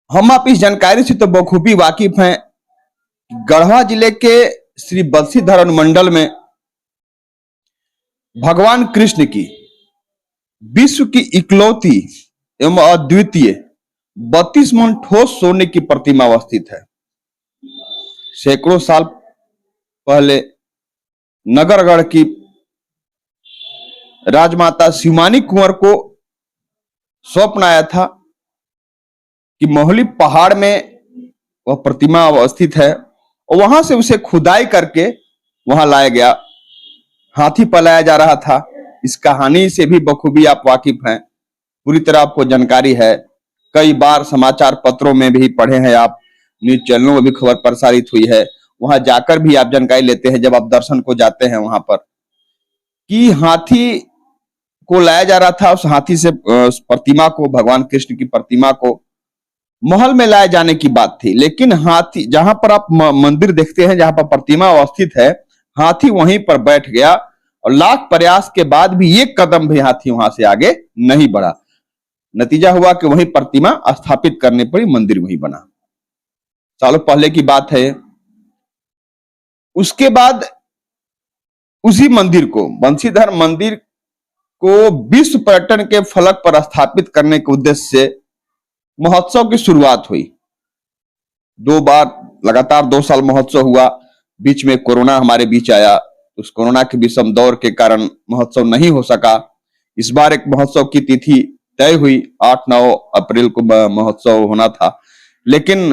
हम आप इस जानकारी से तो बखूबी वाकिफ हैं। गढ़वा जिले के श्री बंसीधर अनुमंडल में भगवान कृष्ण की विश्व की इकलौती एवं अद्वितीय 32 मन ठोस सोने की प्रतिमा अवस्थित है। सैकड़ों साल पहले नगरगढ़ की राजमाता शिवानी कुंवर को स्वप्न आया था कि मोहली पहाड़ में वह प्रतिमा अवस्थित है और वहां से उसे खुदाई करके वहां लाया गया। हाथी पलाया जा रहा था। इस कहानी से भी बखूबी आप वाकिफ हैं, पूरी तरह आपको जानकारी है। कई बार समाचार पत्रों में भी पढ़े हैं आप, न्यूज चैनलों में भी खबर प्रसारित हुई है। वहां जाकर भी आप जानकारी लेते हैं जब आप दर्शन को जाते हैं वहां पर, कि हाथी को लाया जा रहा था। उस हाथी से प्रतिमा को, भगवान कृष्ण की प्रतिमा को महल में लाए जाने की बात थी, लेकिन हाथी जहां पर आप मंदिर देखते हैं, जहां पर प्रतिमा अवस्थित है, हाथी वहीं पर बैठ गया और लाख प्रयास के बाद भी एक कदम भी हाथी वहां से आगे नहीं बढ़ा। नतीजा हुआ कि वहीं प्रतिमा स्थापित करनी पड़ी, मंदिर वहीं बना। सालों पहले की बात है। उसके बाद उसी मंदिर को, बंसीधर मंदिर को विश्व पर्यटन के फलक पर स्थापित करने के उद्देश्य से महोत्सव की शुरुआत हुई। 2 बार लगातार 2 साल महोत्सव हुआ। बीच में कोरोना हमारे बीच आया। उस कोरोना के विषम दौर के कारण महोत्सव नहीं हो सका। इस बार एक महोत्सव की तिथि तय हुई, 8-9 अप्रैल को महोत्सव होना था, लेकिन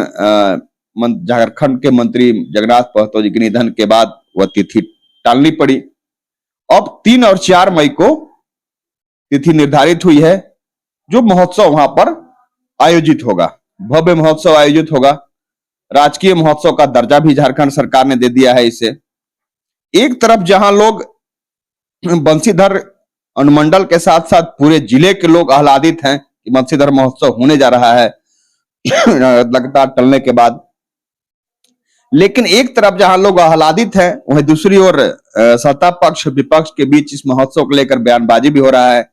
झारखंड के मंत्री जगन्नाथ महतो जी के निधन के बाद वह तिथि टालनी पड़ी। अब 3 और 4 मई को तिथि निर्धारित हुई है, जो महोत्सव वहां पर आयोजित होगा। भव्य महोत्सव आयोजित होगा। राजकीय महोत्सव का दर्जा भी झारखंड सरकार ने दे दिया है इसे। एक तरफ जहां लोग बंसीधर अनुमंडल के साथ साथ पूरे जिले के लोग आह्लादित हैं कि बंसीधर महोत्सव होने जा रहा है लगातार टलने के बाद, लेकिन एक तरफ जहां लोग आह्लादित हैं, वहीं दूसरी ओर सत्ता पक्ष विपक्ष के बीच इस महोत्सव को लेकर बयानबाजी भी हो रहा है।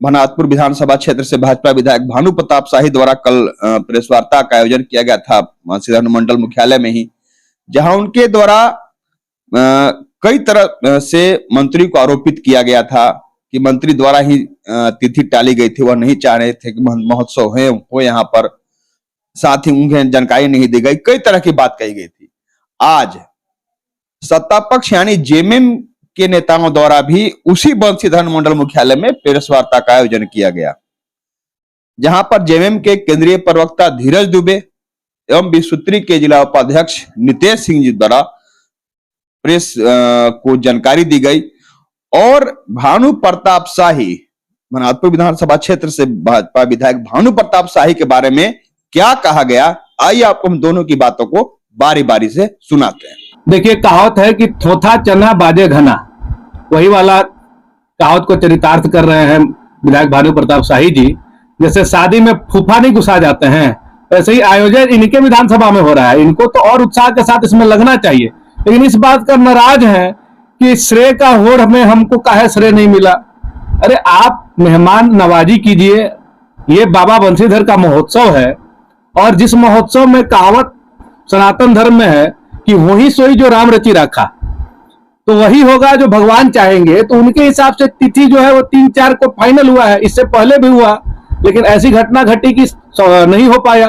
भनातपुर विधानसभा क्षेत्र से भाजपा विधायक भानु प्रताप शाही द्वारा कल प्रेस वार्ता का आयोजन किया गया था बंसीधर अनुमंडल मुख्यालय में ही, जहां उनके द्वारा कई तरह से मंत्री को आरोपित किया गया था कि मंत्री द्वारा ही तिथि टाली गई थी। वह नहीं चाह रहे थे कि महोत्सव हो यहाँ पर, साथ ही उन्हें जानकारी नहीं दी गई। कई तरह की बात कही गई थी। आज सत्ता पक्ष यानी जेएमएम के नेताओं द्वारा भी उसी बंसीधर अनुमंडल मुख्यालय में प्रेस वार्ता का आयोजन किया गया, जहां पर जेएमएम के केंद्रीय प्रवक्ता धीरज दुबे एवं विश्वत्री के जिला उपाध्यक्ष नितेश सिंह जी द्वारा प्रेस को जानकारी दी गई। और भानु प्रताप शाही, भनातपुर विधानसभा क्षेत्र से भाजपा विधायक भानु प्रताप शाही के बारे में क्या कहा गया, आइए आपको हम दोनों की बातों को बारी बारी से सुनाते हैं। देखिए, कहावत है कि थोथा चना बाजे घना, वही वाला कहावत को चरितार्थ कर रहे हैं विधायक भानु प्रताप शाही जी। जैसे शादी में फूफा नहीं घुसा जाते हैं, वैसे ही आयोजन इनके विधानसभा में हो रहा है। इनको तो और उत्साह के साथ इसमें लगना चाहिए, लेकिन इस बात का नाराज है कि श्रेय का होड़ में हमको काहे श्रेय नहीं मिला। अरे आप मेहमान नवाजी कीजिए। ये बाबा बंसीधर का महोत्सव है, और जिस महोत्सव में कहावत सनातन धर्म में है कि वही सोई जो राम रचि रखा, तो वही होगा जो भगवान चाहेंगे। तो उनके हिसाब से तिथि जो है वो 3-4 को फाइनल हुआ है। इससे पहले भी हुआ, लेकिन ऐसी घटना घटी कि नहीं हो पाया।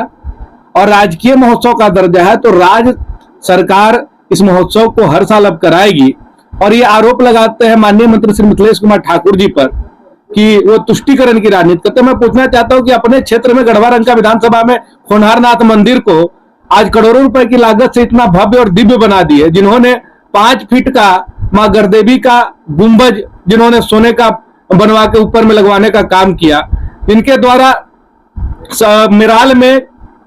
और राजकीय महोत्सव का दर्जा है, तो राज्य सरकार इस महोत्सव को हर साल अब कराएगी। और ये आरोप लगाते हैं माननीय मंत्री श्री मिथिलेश कुमार ठाकुर जी पर कि वो तुष्टिकरण की राजनीति करते। मैं पूछना चाहता हूं कि अपने क्षेत्र में गढ़वा रंका विधानसभा में खोनारनाथ मंदिर को आज करोड़ों रुपए की लागत से इतना भव्य और दिव्य बना दिए, जिन्होंने 5 फीट का मां गढ़देवी का गुंबज जिन्होंने सोने का बनवा के ऊपर में लगवाने का काम किया। इनके द्वारा मिराल में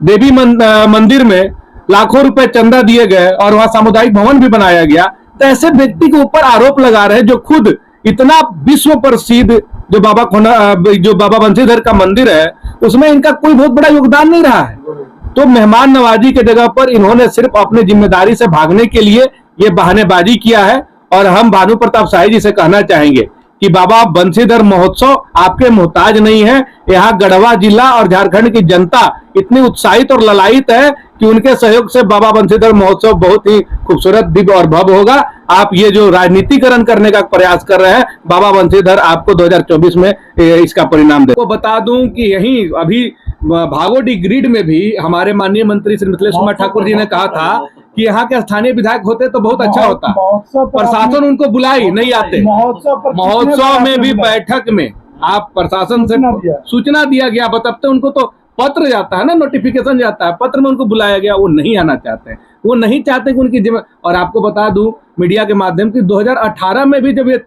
देवी मंदिर में लाखों रुपए चंदा दिए गए और वहां सामुदायिक भवन भी बनाया गया। तो ऐसे व्यक्ति के ऊपर आरोप लगा रहे हैं जो खुद इतना विश्व प्रसिद्ध जो बाबा बंसीधर का मंदिर है, उसमें इनका कोई बहुत बड़ा योगदान नहीं रहा है। तो मेहमान नवाजी के जगह पर इन्होंने सिर्फ अपनी जिम्मेदारी से भागने के लिए ये बहानेबाजी किया है। और हम भानु प्रताप शाही जी से कहना चाहेंगे कि बाबा बंशीधर महोत्सव आपके मोहताज नहीं है। यहाँ गढ़वा जिला और झारखंड की जनता इतनी उत्साहित और ललायित है कि उनके सहयोग से बाबा बंशीधर महोत्सव बहुत ही खूबसूरत, दिव्य और भव्य होगा। आप ये जो राजनीतिकरण करने का प्रयास कर रहे हैं, बाबा बंशीधर आपको 2024 में इसका परिणाम दे। तो बता दूं कि यहीं अभी भागोडीह ग्रिड में भी हमारे माननीय मंत्री श्री मिथिलेश कुमार ठाकुर जी ने कहा था कि यहाँ के स्थानीय विधायक होते तो बहुत अच्छा होता। प्रशासन उनको बुलाई नहीं आते। महोत्सव में भी बैठक में आप प्रशासन से सूचना दिया गया, बताते उनको तो पत्र जाता है ना, नोटिफिकेशन जाता है, पत्र में उनको बुलाया गया, वो नहीं आना चाहते। वो नहीं चाहते कि उनकी जिम्मे। और आपको बता दूं मीडिया के माध्यम से 2018 में भी जब ये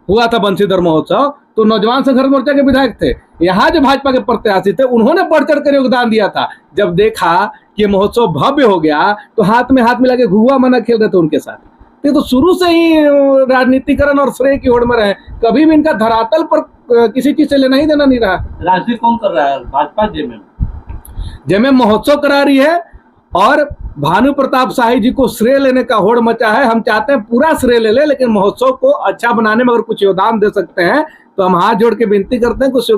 हुआ था बंशीधर महोत्सव, तो नौजवान संघर्ष मोर्चा के विधायक थे, यहाँ जो भाजपा के प्रत्याशी थे, उन्होंने बढ़ चढ़ कर योगदान दिया था। जब देखा कि महोत्सव भव्य हो गया तो हाथ में हाथ मिला के घुआ मना खेल रहे थे उनके साथ। तो शुरू से ही राजनीतिकरण और श्रेय की होड़ में रहे, कभी भी इनका धरातल पर किसी चीज से लेना ही देना नहीं रहा। राजनीति कौन कर रहा है? भाजपा जेएमएम महोत्सव करा रही है और भानु प्रताप शाही जी को श्रेय लेने का होड़ मचा है। हम चाहते हैं पूरा श्रेय ले ले, लेकिन महोत्सव को अच्छा बनाने में अगर कुछ योगदान दे सकते हैं तो हम हाथ जोड़ के विनती करते हैं कि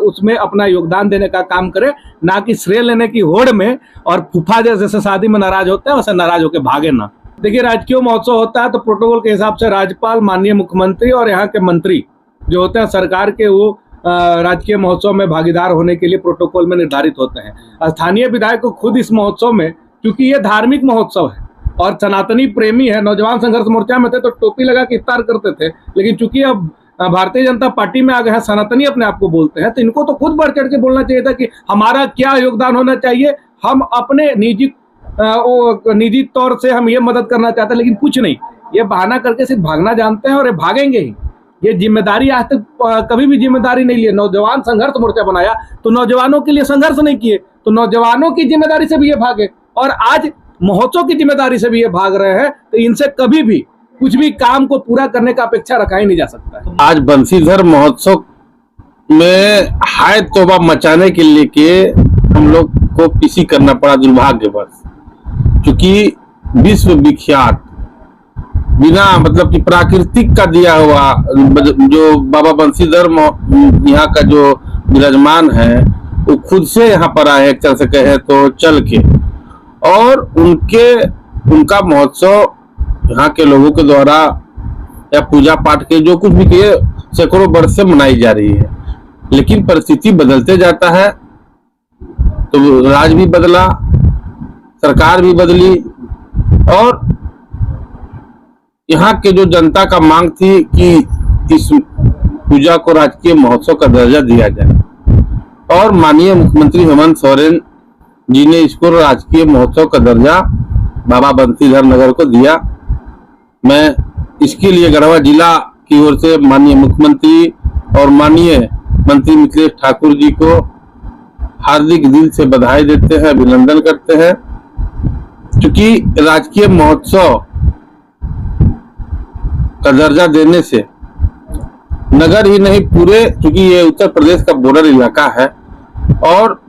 उसमें अपना योगदान देने का काम करें, ना कि श्रेय लेने की होड़ में। और फूफा जैसे शादी में नाराज होते हैं वैसे नाराज होकर भागे ना। देखिए, राजकीय महोत्सव होता है तो प्रोटोकॉल के हिसाब से राज्यपाल, माननीय मुख्यमंत्री और यहाँ के मंत्री जो होते हैं सरकार के, वो राजकीय महोत्सव में भागीदार होने के लिए प्रोटोकॉल में निर्धारित होते हैं। स्थानीय विधायक को खुद इस महोत्सव में, क्योंकि ये धार्मिक महोत्सव है और सनातनी प्रेमी है, नौजवान संघर्ष मोर्चा में थे तो टोपी लगा के इफ्तार करते थे, लेकिन चूंकि अब भारतीय जनता पार्टी में आ गए हैं, सनातनी अपने आप को बोलते हैं, तो इनको तो खुद बढ़ चढ़ के बोलना चाहिए था कि हमारा क्या योगदान होना चाहिए। हम अपने निजी तौर से हम ये मदद करना चाहते हैं, लेकिन कुछ नहीं, ये बहाना करके सिर्फ भागना जानते हैं और ये भागेंगे ही। ये जिम्मेदारी आज तक कभी भी जिम्मेदारी नहीं लिए। नौजवान संघर्ष मोर्चा बनाया तो नौजवानों के लिए संघर्ष नहीं किए, तो नौजवानों की जिम्मेदारी से भी ये भागे और आज महोत्सव की जिम्मेदारी से भी ये भाग रहे हैं। तो इनसे कभी भी कुछ भी काम को पूरा करने का अपेक्षा रखा ही नहीं जा सकता। आज बंशीधर महोत्सव में हाय तौबा मचाने के लिए के हम लोग को पीसी करना पड़ा, दुर्भाग्यवश, क्योंकि विश्व विख्यात बिना मतलब कि प्राकृतिक का दिया हुआ जो बाबा बंशीधर यहाँ का जो विराजमान है, वो खुद से यहाँ पर आए, एक तरह से कहे तो चल के, और उनका महोत्सव यहाँ के लोगों के द्वारा या पूजा पाठ के जो कुछ भी किए सैकड़ों वर्ष से मनाई जा रही है। लेकिन परिस्थिति बदलते जाता है तो राज भी बदला, सरकार भी बदली और यहाँ के जो जनता का मांग थी कि इस पूजा को राजकीय महोत्सव का दर्जा दिया जाए और माननीय मुख्यमंत्री हेमंत सोरेन जी ने इसको राजकीय महोत्सव का दर्जा बाबा बंशीधर नगर को दिया। मैं इसके लिए गढ़वा जिला की ओर से माननीय मुख्यमंत्री और माननीय मंत्री मिथिलेश ठाकुर जी को हार्दिक दिल से बधाई देते हैं, अभिनंदन करते हैं, क्योंकि राजकीय महोत्सव का दर्जा देने से नगर ही नहीं पूरे, क्योंकि ये उत्तर प्रदेश का बॉर्डर इलाका है और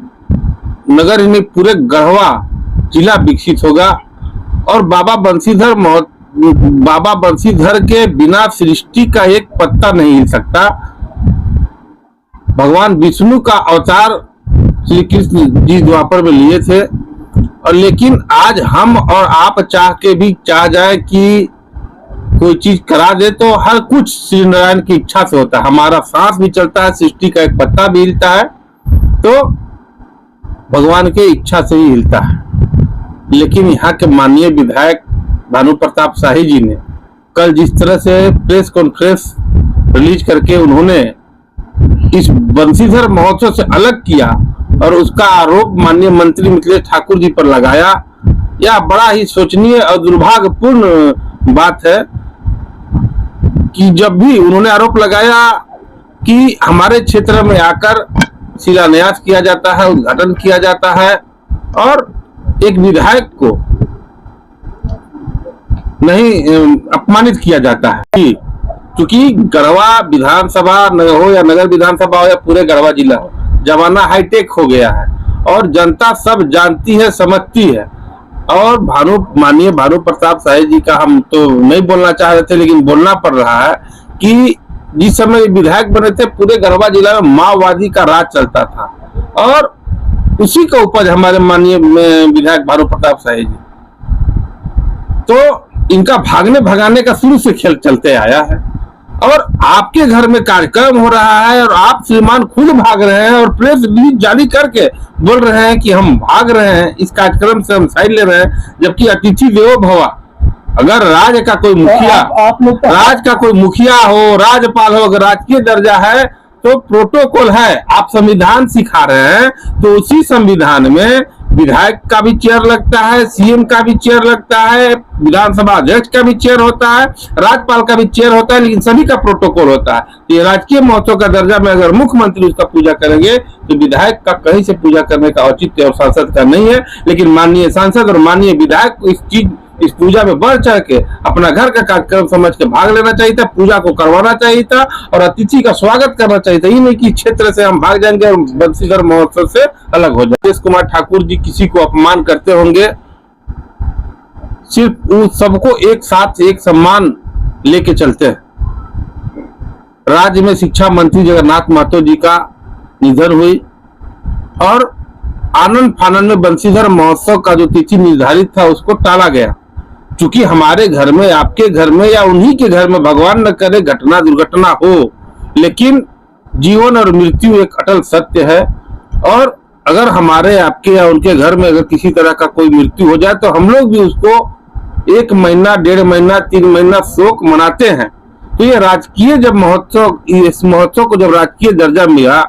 नगर ही नहीं पूरे गढ़वा जिला विकसित होगा। और बाबा बंशीधर के बिना सृष्टि का एक पत्ता नहीं हिल सकता। भगवान विष्णु का अवतार श्री कृष्ण जी द्वापर में लिए थे, और लेकिन आज हम और आप चाह जाए कि कोई चीज करा दे तो हर कुछ श्री नारायण की इच्छा से होता है। हमारा सांस भी चलता है, सृष्टि का एक पत्ता भी हिलता है तो भगवान के इच्छा से ही हिलता है। लेकिन यहाँ के माननीय विधायक भानु प्रताप शाही जी ने कल जिस तरह से प्रेस कॉन्फ्रेंस रिलीज करके उन्होंने इस बंशीधर महोत्सव से अलग किया और उसका आरोप माननीय मंत्री मिथिलेश ठाकुर जी पर लगाया, यह बड़ा ही शोचनीय और दुर्भाग्यपूर्ण बात है कि जब भी उन्होंने आरोप लगाया कि हमारे क्षेत्र में आकर शिलान्यास किया जाता है, उद्घाटन किया जाता है और एक विधायक को नहीं अपमानित किया जाता है, क्योंकि गढ़वा विधानसभा हो या नगर विधानसभा हो या पूरे गढ़वा जिला हो, जमाना हाईटेक हो गया है और जनता सब जानती है, समझती है। और माननीय भानु प्रताप शाही जी का हम तो नहीं बोलना चाह रहे थे, लेकिन बोलना पड़ रहा है कि जिस समय विधायक बने थे पूरे गढ़वा जिला में माओवादी का राज चलता था, और उसी का उपज हमारे माननीय विधायक भानु प्रताप शाही जी। तो इनका भागने भगाने का शुरू से खेल चलते आया है, और आपके घर में कार्यक्रम हो रहा है और आप श्रीमान खुद भाग रहे हैं और प्रेस रिलीज जारी करके बोल रहे हैं कि हम भाग रहे हैं, इस कार्यक्रम से हम साइड ले रहे हैं, जबकि अतिथि देवो भव। अगर राज्य का कोई मुखिया, राज्य का कोई मुखिया हो, राज्यपाल हो, अगर राजकीय दर्जा है तो प्रोटोकॉल है। आप संविधान सिखा रहे हैं तो उसी संविधान में विधायक का भी चेयर लगता है, सीएम का भी चेयर लगता है, विधानसभा अध्यक्ष का भी चेयर होता है, राज्यपाल का भी चेयर होता है, लेकिन सभी का प्रोटोकॉल होता है। तो ये राजकीय महोत्सव का दर्जा में अगर मुख्यमंत्री उसका पूजा करेंगे तो विधायक का कहीं से पूजा करने का औचित्य और सांसद का नहीं है। लेकिन माननीय सांसद और माननीय विधायक को इस पूजा में बढ़ चढ़ के अपना घर का कार्यक्रम समझ के भाग लेना चाहिए था, पूजा को करवाना चाहिए था और अतिथि का स्वागत करना चाहिए था। ये नहीं कि क्षेत्र से हम भाग जाएंगे और बंसीधर महोत्सव से अलग हो जाए। कुमार ठाकुर जी किसी को अपमान करते होंगे, सिर्फ उन सबको एक साथ एक सम्मान लेके चलते हैं। राज्य में शिक्षा मंत्री जगन्नाथ महतो जी का निधन हुई और आनंद फानंद में बंसीधर महोत्सव का जो तिथि निर्धारित था उसको टाला गया। चूंकि हमारे घर में, आपके घर में या उन्हीं के घर में भगवान न करे घटना दुर्घटना हो, लेकिन जीवन और मृत्यु एक अटल सत्य है। और अगर हमारे, आपके या उनके घर में अगर किसी तरह का कोई मृत्यु हो जाए तो हम लोग भी उसको 1 महीना, 1.5 महीना, 3 महीना शोक मनाते हैं। तो ये राजकीय जब महोत्सव, इस महोत्सव को जब राजकीय दर्जा मिला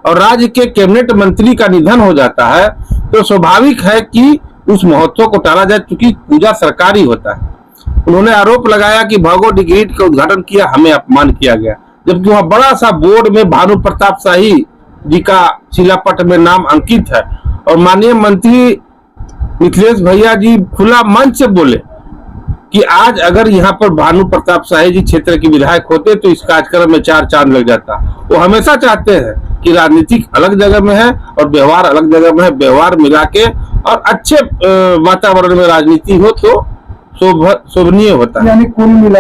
और राज्य के कैबिनेट मंत्री का निधन हो जाता है तो स्वाभाविक है कि उस महोत्सव को टाला जाए, क्योंकि पूजा सरकारी होता है। उन्होंने आरोप लगाया कि भगो डिग्रीट का उद्घाटन किया, हमें अपमान किया गया, जबकि वहां बड़ा सा बोर्ड में भानु प्रताप शाही जी का शिलापट में नाम अंकित है। और माननीय मंत्री मिथिलेश भैया जी खुला मंच से बोले कि आज अगर यहाँ पर भानु प्रताप शाही जी क्षेत्र के विधायक होते तो इस कार्यक्रम में 4 चांद लग जाता। वो हमेशा चाहते हैं कि राजनीतिक अलग जगह में है और व्यवहार अलग जगह में है, व्यवहार मिला के और अच्छे वातावरण में राजनीति हो तो शोभनीय होता है। यानी कुल मिला